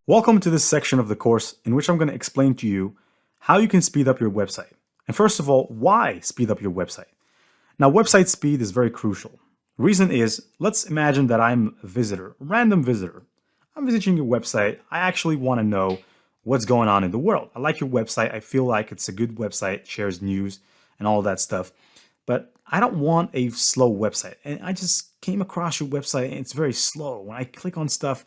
Welcome to this section of the course in which I'm going to explain to you how you can speed up your website. And first of all, why speed up your website? Now, website speed is very crucial. Reason is, let's imagine that I'm a visitor, a random visitor. I'm visiting your website. I actually want to know what's going on in the world. I like your website. I feel like it's a good website, shares news and all that stuff. But I don't want a slow website. And I just came across your website and it's very slow. When I click on stuff,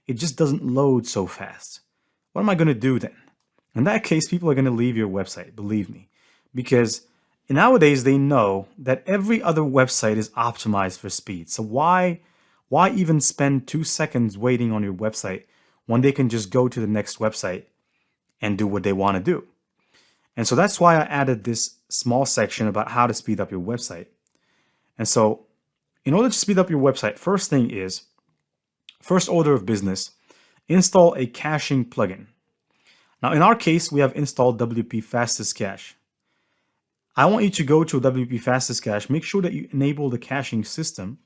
it just doesn't load so fast. What am I going to do then? In that case, people are going to leave your website, believe me, because nowadays they know that every other website is optimized for speed. So why even spend 2 seconds waiting on your website when they can just go to the next website and do what they want to do? And so that's why I added this small section about how to speed up your website. And so in order to speed up your website, first order of business, install a caching plugin. Now, in our case, we have installed WP Fastest Cache. I want you to go to WP Fastest Cache, make sure that you enable the caching system,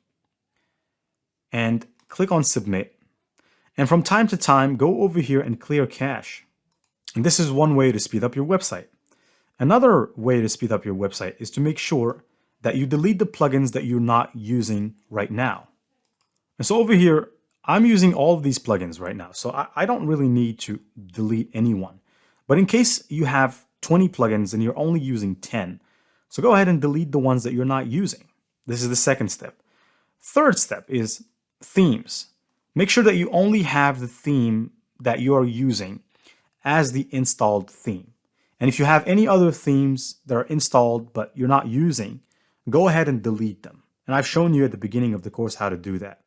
and click on Submit. And from time to time, go over here and clear cache. And this is one way to speed up your website. Another way to speed up your website is to make sure that you delete the plugins that you're not using right now. And so over here, I'm using all of these plugins right now, so I don't really need to delete any one. But in case you have 20 plugins and you're only using 10, so go ahead and delete the ones that you're not using. This is the second step. Third step is themes. Make sure that you only have the theme that you are using as the installed theme. And if you have any other themes that are installed but you're not using, go ahead and delete them. And I've shown you at the beginning of the course how to do that.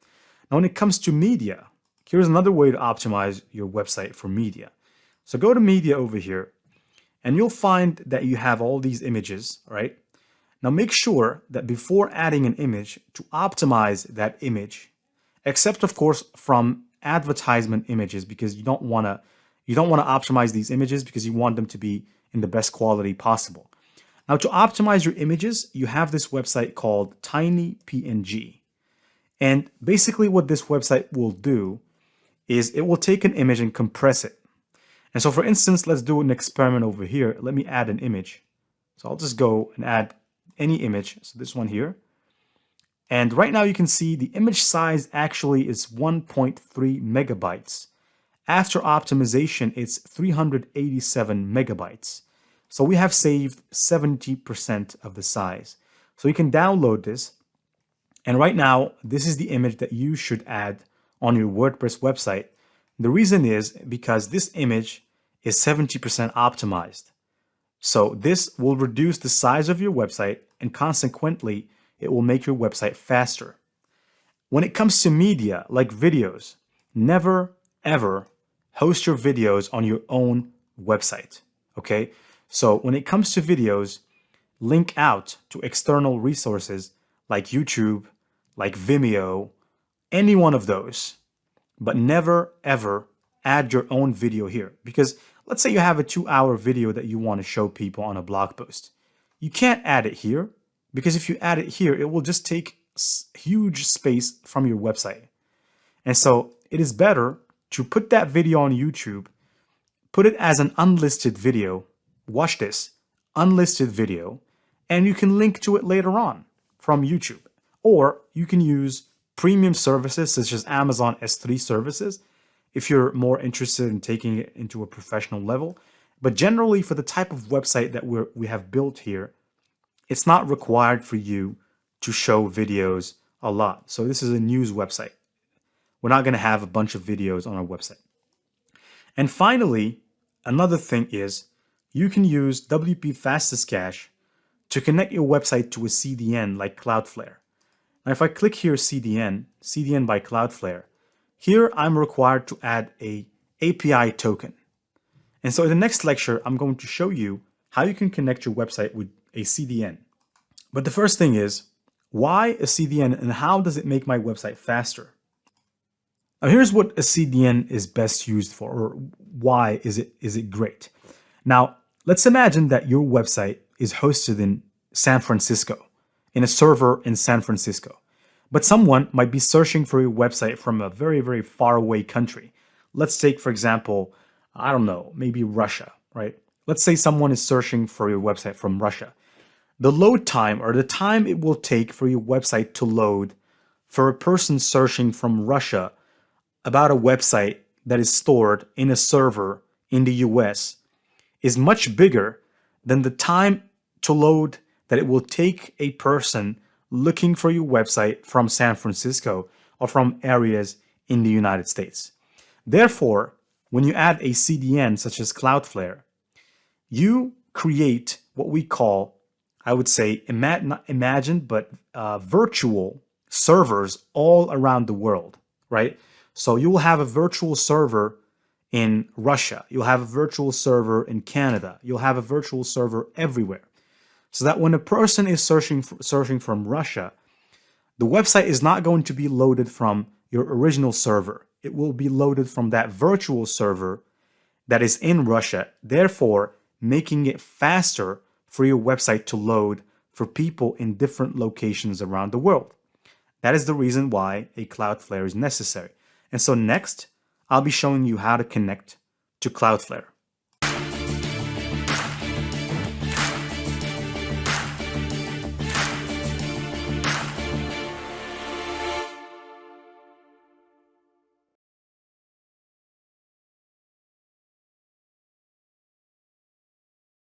Now, when it comes to media, here's another way to optimize your website for media. So go to media over here, and you'll find that you have all these images, right? Now make sure that before adding an image to optimize that image, except of course from advertisement images, because you don't want to optimize these images because you want them to be in the best quality possible. Now, to optimize your images, you have this website called TinyPNG. And basically what this website will do is it will take an image and compress it. And so for instance, let's do an experiment over here. Let me add an image. So I'll just go and add any image. So this one here. And right now you can see the image size actually is 1.3 megabytes. After optimization, it's 387 megabytes. So we have saved 70% of the size. So you can download this. And right now, this is the image that you should add on your WordPress website. The reason is because this image is 70% optimized. So this will reduce the size of your website and consequently, it will make your website faster. When it comes to media like videos, never ever host your videos on your own website. Okay? So when it comes to videos, link out to external resources like YouTube, like Vimeo, any one of those, but never ever add your own video here. Because let's say you have a 2-hour video that you want to show people on a blog post. You can't add it here because if you add it here, it will just take huge space from your website. And so it is better to put that video on YouTube, put it as an unlisted video. Watch this, unlisted video, and you can link to it later on from YouTube. Or you can use premium services such as Amazon S3 services if you're more interested in taking it into a professional level. But generally, for the type of website that we have built here, it's not required for you to show videos a lot. So this is a news website. We're not going to have a bunch of videos on our website. And finally, another thing is you can use WP Fastest Cache to connect your website to a CDN like Cloudflare. Now, if I click here, CDN by Cloudflare, here I'm required to add a API token. And so in the next lecture, I'm going to show you how you can connect your website with a CDN. But the first thing is, why a CDN and how does it make my website faster? Now, here's what a CDN is best used for, or why is it great. Now, let's imagine that your website is hosted in San Francisco, in a server in San Francisco. But someone might be searching for your website from a very, very far away country, Let's take, for example, I don't know, maybe Russia, right? Let's say someone is searching for your website from Russia. The load time, or the time it will take for your website to load for a person searching from Russia about a website that is stored in a server in the US, is much bigger than the time to load that it will take a person looking for your website from San Francisco or from areas in the United States. Therefore, when you add a CDN such as Cloudflare, you create what we call, I would say, not imagined, but virtual servers all around the world, right? So you will have a virtual server in Russia. You'll have a virtual server in Canada. You'll have a virtual server everywhere. So that when a person is searching from Russia, the website is not going to be loaded from your original server. It will be loaded from that virtual server that is in Russia, therefore making it faster for your website to load for people in different locations around the world. That is the reason why a Cloudflare is necessary. And so next, I'll be showing you how to connect to Cloudflare.